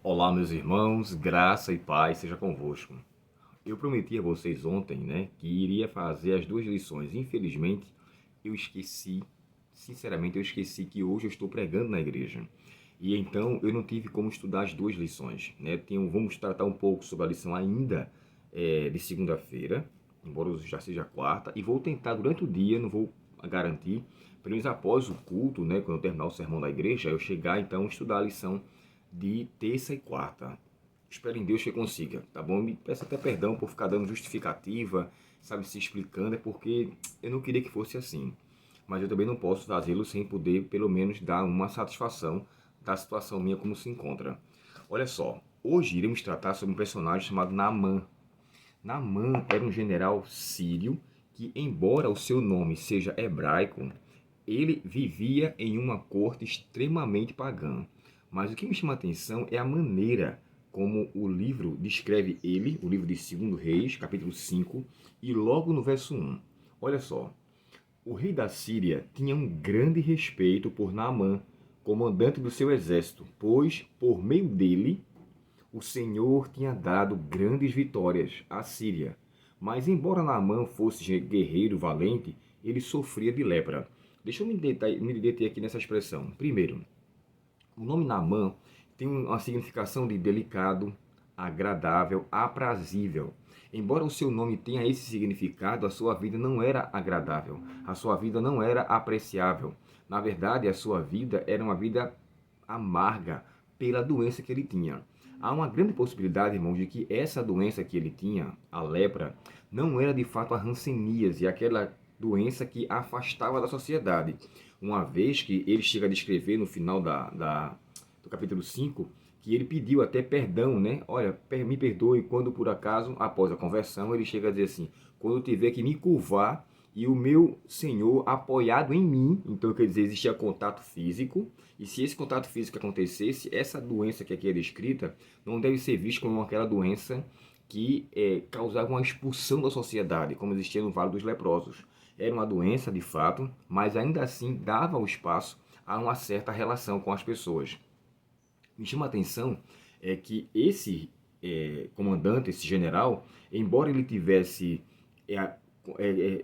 Olá, meus irmãos, graça e paz seja convosco. Eu prometi a vocês ontem, que iria fazer as duas lições. Infelizmente, eu esqueci, sinceramente, eu esqueci que hoje eu estou pregando na igreja. E então eu não tive como estudar as duas lições, Vamos tratar um pouco sobre a lição ainda de segunda-feira, embora hoje já seja quarta, e vou tentar durante o dia, não vou garantir, pelo menos após o culto, quando eu terminar o sermão da igreja, eu chegar então a estudar a lição de terça e quarta. Espero em Deus que consiga, tá bom? Me peço até perdão por ficar dando justificativa, sabe, se explicando, é porque eu não queria que fosse assim. Mas eu também não posso fazê-lo sem poder, pelo menos, dar uma satisfação da situação minha como se encontra. Olha só, hoje iremos tratar sobre um personagem chamado Naamã. Naamã era um general sírio que, embora o seu nome seja hebraico, ele vivia em uma corte extremamente pagã. Mas o que me chama a atenção é a maneira como o livro descreve ele, o livro de 2 Reis, capítulo 5, e logo no verso 1. Olha só, o rei da Síria tinha um grande respeito por Naamã, comandante do seu exército, pois, por meio dele, o Senhor tinha dado grandes vitórias à Síria. Mas, embora Naamã fosse guerreiro valente, ele sofria de lepra. Deixa eu me deter aqui nessa expressão. Primeiro, o nome Naamã tem uma significação de delicado, agradável, aprazível. Embora o seu nome tenha esse significado, a sua vida não era agradável, a sua vida não era apreciável. Na verdade, a sua vida era uma vida amarga pela doença que ele tinha. Há uma grande possibilidade, irmãos, de que essa doença que ele tinha, a lepra, não era de fato a hanseníase, aquela doença que afastava da sociedade. Uma vez que ele chega a descrever no final do capítulo 5, que ele pediu até perdão, né? Olha, me perdoe quando por acaso, após a conversão, ele chega a dizer assim, quando eu tiver que me curvar e o meu Senhor apoiado em mim, então quer dizer, existia contato físico, e se esse contato físico acontecesse, essa doença que aqui é descrita não deve ser vista como aquela doença que causava uma expulsão da sociedade, como existia no Vale dos Leprosos. Era uma doença de fato, mas ainda assim dava o espaço a uma certa relação com as pessoas. Me chama a atenção que esse comandante, esse general, embora ele tivesse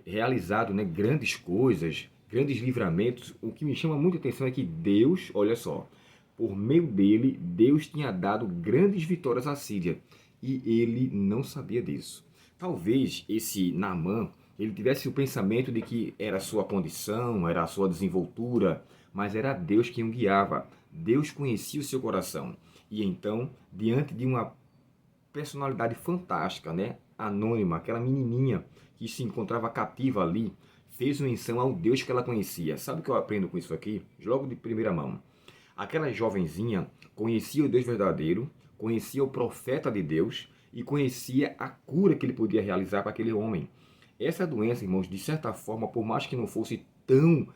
realizado, grandes coisas, grandes livramentos, o que me chama muita atenção é que Deus, olha só, por meio dele, Deus tinha dado grandes vitórias à Síria e ele não sabia disso. Talvez esse Naamã ele tivesse o pensamento de que era a sua condição, era a sua desenvoltura, mas era Deus quem o guiava. Deus conhecia o seu coração. E então, diante de uma personalidade fantástica, anônima, aquela menininha que se encontrava cativa ali, fez menção ao Deus que ela conhecia. Sabe o que eu aprendo com isso aqui? Logo de primeira mão. Aquela jovenzinha conhecia o Deus verdadeiro, conhecia o profeta de Deus e conhecia a cura que ele podia realizar para aquele homem. Essa doença, irmãos, de certa forma, por mais que não fosse tão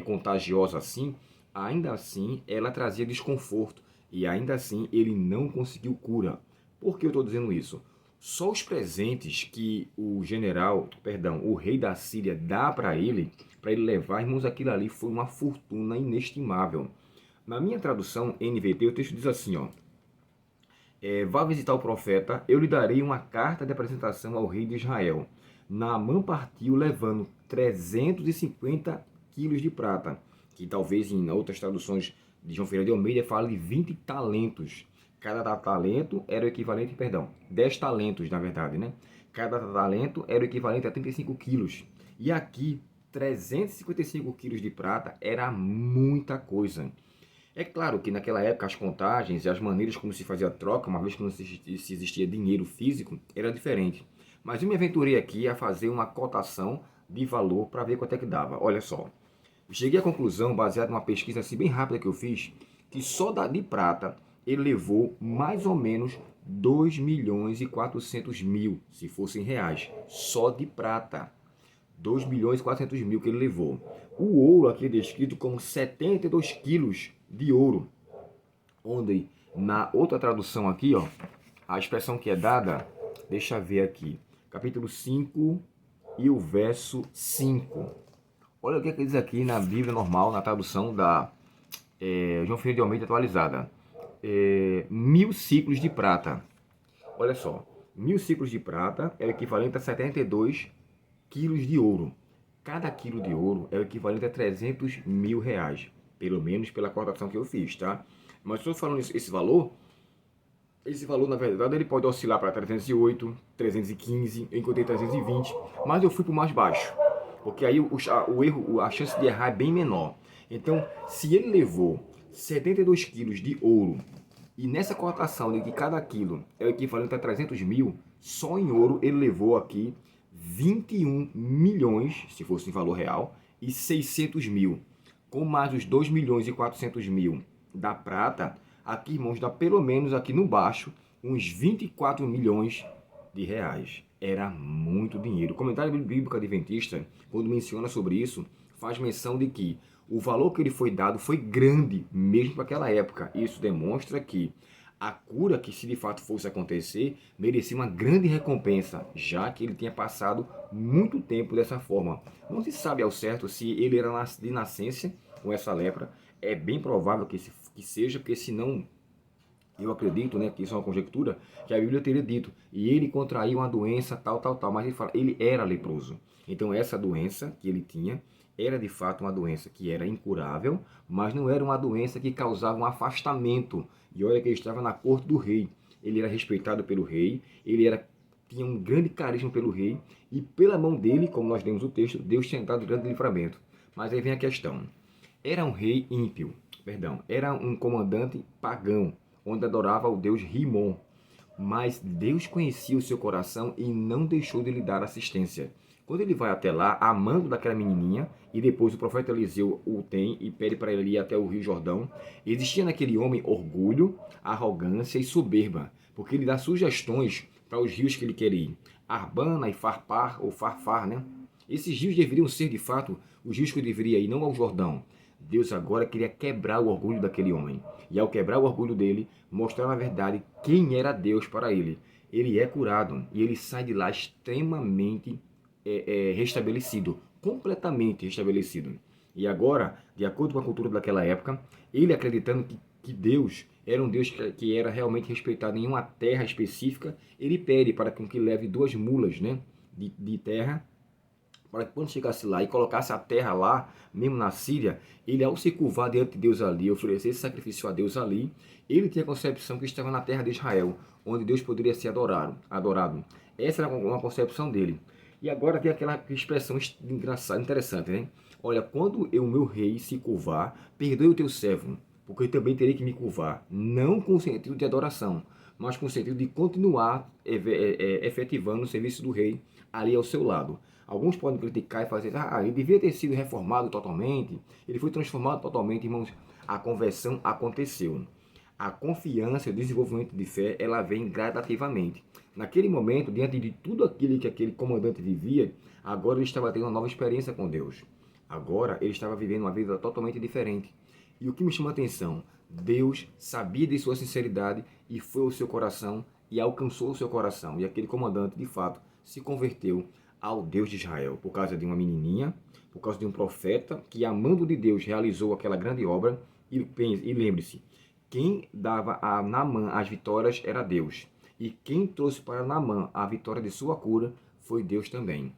contagiosa assim, ainda assim ela trazia desconforto e ainda assim ele não conseguiu cura. Por que eu estou dizendo isso? Só os presentes que o rei da Síria dá para ele levar, irmãos, aquilo ali foi uma fortuna inestimável. Na minha tradução NVT, o texto diz assim, ó, vá visitar o profeta, eu lhe darei uma carta de apresentação ao rei de Israel. Naamã partiu levando 350 quilos de prata, que talvez em outras traduções de João Ferreira de Almeida fale de 20 talentos. Cada talento era o equivalente, 10 talentos na verdade, né? Cada talento era o equivalente a 35 quilos. E aqui, 355 quilos de prata era muita coisa. É claro que naquela época as contagens e as maneiras como se fazia a troca, uma vez que não se existia dinheiro físico, era diferente. Mas eu me aventurei aqui a fazer uma cotação de valor para ver quanto é que dava. Olha só, eu cheguei à conclusão, baseada numa pesquisa assim, bem rápida que eu fiz, que só de prata ele levou mais ou menos 2 milhões e 400 mil, se fossem reais, só de prata. 2 milhões e 400 mil que ele levou. O ouro aqui é descrito como 72 quilos de ouro, onde na outra tradução aqui, ó, a expressão que é dada, deixa eu ver aqui, capítulo 5 e o verso 5. Olha o que diz aqui na Bíblia normal, na tradução da João Ferreira de Almeida atualizada. 1000 ciclos de prata. Olha só, 1000 ciclos de prata é o equivalente a 72 quilos de ouro. Cada quilo de ouro é o equivalente a 300 mil reais, pelo menos pela cotação que eu fiz, tá? Mas estou falando esse valor, na verdade, ele pode oscilar para 308, 315, eu encontrei 320, mas eu fui para o mais baixo, porque aí o erro, a chance de errar é bem menor. Então, se ele levou 72 quilos de ouro, e nessa cotação de que cada quilo é o equivalente a 300 mil, só em ouro ele levou aqui 21 milhões, se fosse em valor real, e 600 mil. Com mais os 2 milhões e 400 mil da prata, aqui, irmãos, dá pelo menos aqui no baixo uns 24 milhões de reais. Era muito dinheiro. O comentário bíblico adventista, quando menciona sobre isso, faz menção de que o valor que ele foi dado foi grande, mesmo para aquela época. Isso demonstra que a cura, que se de fato fosse acontecer, merecia uma grande recompensa, já que ele tinha passado muito tempo dessa forma. Não se sabe ao certo se ele era de nascença com essa lepra. É bem provável que seja, porque senão eu acredito, né, que isso é uma conjectura, que a Bíblia teria dito, e ele contraiu uma doença tal, tal, tal, mas ele fala, ele era leproso. Então essa doença que ele tinha era de fato uma doença que era incurável, mas não era uma doença que causava um afastamento. E olha que ele estava na corte do rei. Ele era respeitado pelo rei, tinha um grande carisma pelo rei, e pela mão dele, como nós lemos o texto, Deus tinha dado grande livramento. Mas aí vem a questão. Era um rei ímpio, era um comandante pagão, onde adorava o deus Rimon. Mas Deus conhecia o seu coração e não deixou de lhe dar assistência. Quando ele vai até lá, amando daquela menininha, e depois o profeta Eliseu o tem e pede para ele ir até o Rio Jordão, existia naquele homem orgulho, arrogância e soberba, porque ele dá sugestões para os rios que ele quer ir. Arbana e Farpar, ou Farfar, né? Esses rios deveriam ser, de fato, os rios que eu deveria ir, não ao Jordão. Deus agora queria quebrar o orgulho daquele homem. E ao quebrar o orgulho dele, mostrar na verdade quem era Deus para ele. Ele é curado e ele sai de lá extremamente restabelecido, completamente restabelecido. E agora, de acordo com a cultura daquela época, ele acreditando que Deus era um Deus que era realmente respeitado em uma terra específica, ele pede para que leve 2 mulas, né, de terra, para que quando chegasse lá e colocasse a terra lá, mesmo na Síria, ele ao se curvar diante de Deus ali, oferecer esse sacrifício a Deus ali, ele tinha a concepção que estava na terra de Israel, onde Deus poderia ser adorado. Essa era uma concepção dele. E agora tem aquela expressão engraçada, interessante, né? Olha, quando o meu rei se curvar, perdoe o teu servo, porque eu também terei que me curvar, não com o sentido de adoração, mas com o sentido de continuar efetivando o serviço do rei ali ao seu lado. Alguns podem criticar e fazer, ele devia ter sido reformado totalmente, ele foi transformado totalmente, irmãos. A conversão aconteceu. A confiança e o desenvolvimento de fé, ela vem gradativamente. Naquele momento, diante de tudo aquilo que aquele comandante vivia, agora ele estava tendo uma nova experiência com Deus. Agora ele estava vivendo uma vida totalmente diferente. E o que me chama a atenção, Deus sabia de sua sinceridade e foi ao seu coração e alcançou o seu coração. E aquele comandante, de fato, se converteu ao Deus de Israel, por causa de uma menininha, por causa de um profeta que, amando de Deus, realizou aquela grande obra. E lembre-se, quem dava a Naamã as vitórias era Deus. E quem trouxe para Naamã a vitória de sua cura foi Deus também.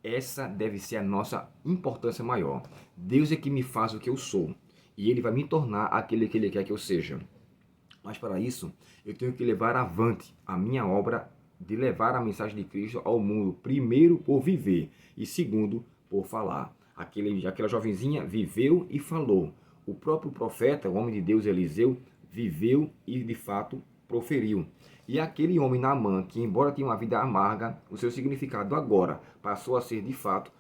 Essa deve ser a nossa importância maior. Deus é que me faz o que eu sou. E Ele vai me tornar aquele que Ele quer que eu seja. Mas para isso, eu tenho que levar avante a minha obra de levar a mensagem de Cristo ao mundo, primeiro por viver e segundo por falar. Aquela jovenzinha viveu e falou. O próprio profeta, o homem de Deus Eliseu, viveu e de fato proferiu. E aquele homem Naamã, que embora tinha uma vida amarga, o seu significado agora passou a ser de fato,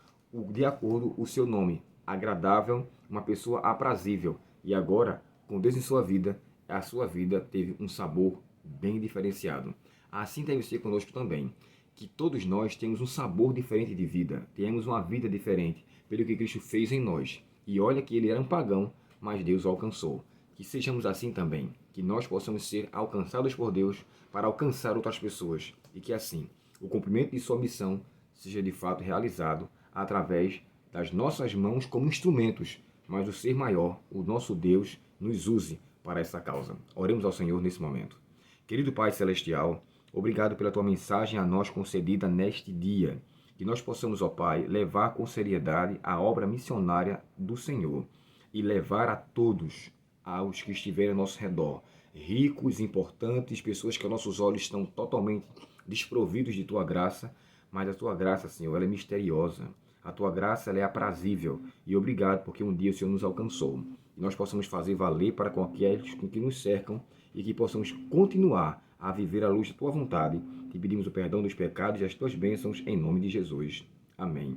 de acordo com o seu nome, agradável, uma pessoa aprazível. E agora, com Deus em sua vida, a sua vida teve um sabor bem diferenciado. Assim deve ser conosco também, que todos nós temos um sabor diferente de vida, temos uma vida diferente, pelo que Cristo fez em nós. E olha que ele era um pagão, mas Deus o alcançou. Que sejamos assim também, que nós possamos ser alcançados por Deus para alcançar outras pessoas, e que assim, o cumprimento de sua missão seja de fato realizado através das nossas mãos como instrumentos, mas o ser maior, o nosso Deus, nos use para essa causa. Oremos ao Senhor nesse momento. Querido Pai Celestial, obrigado pela tua mensagem a nós concedida neste dia. Que nós possamos, ó Pai, levar com seriedade a obra missionária do Senhor e levar a todos, aos que estiverem ao nosso redor, ricos, importantes, pessoas que aos nossos olhos estão totalmente desprovidos de tua graça, mas a tua graça, Senhor, ela é misteriosa. A tua graça, ela é aprazível. E obrigado porque um dia o Senhor nos alcançou. E nós possamos fazer valer para com aqueles que nos cercam e que possamos continuar a viver à luz da tua vontade. Te pedimos o perdão dos pecados e as tuas bênçãos em nome de Jesus. Amém.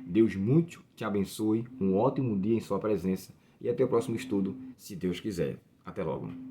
Deus muito te abençoe, um ótimo dia em sua presença e até o próximo estudo, se Deus quiser. Até logo.